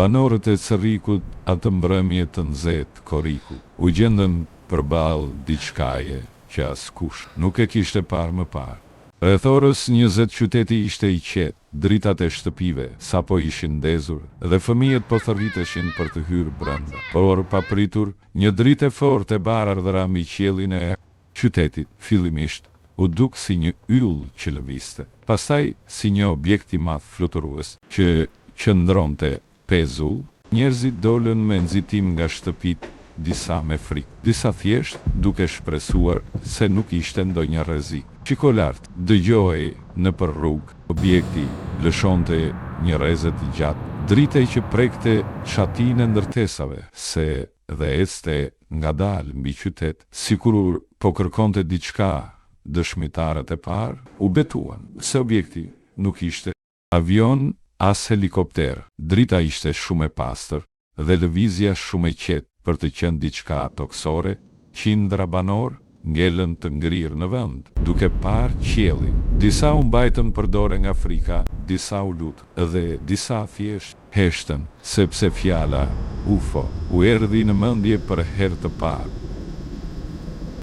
Banorët e Cerrikut atë mbrëmje të nxehtë koriku u gjendën përballë diçkaje që askush nuk e kishte parë më parë. Rreth orës 20 qyteti ishte i qetë, dritat e shtëpive sapo ishin ndezur dhe fëmijët po thërriteshin për të hyrë brenda. Por papritur, një dritë e fortë e bardhëra mbi qiellin e qytetit fillimisht u duk si një yll që lëvizte, pastaj si një objekt i madh fluturues që qëndronte pezull. Njerëzit dolën me nxitim nga shtëpit, disa me frikë, disa thjesht duke shpresuar se nuk ishte ndonjë rrezik. Shiko lart, dëgjohej nëpër rrugë, objekti lëshonte një rrezë të gjatë, drite që prekte çatinë e ndërtesave, se dhe ecte ngadalë mbi qytet, sikur po kërkonte diçka. Dëshmitarët e parë u betuan se objekti nuk ishte avion as helikopter. Drita ishte shumë e pastër dhe lëvizja shumë e qetë për të qenë diçka toksore. Qindra banor ngellën të ngrirë në vend, duke parë qiellin. Disa u mbajtën për dorë nga frika, disa u lutën dhe disa thjesht heshtën, sepse fjala UFO u erdhi në mendje për herë të parë.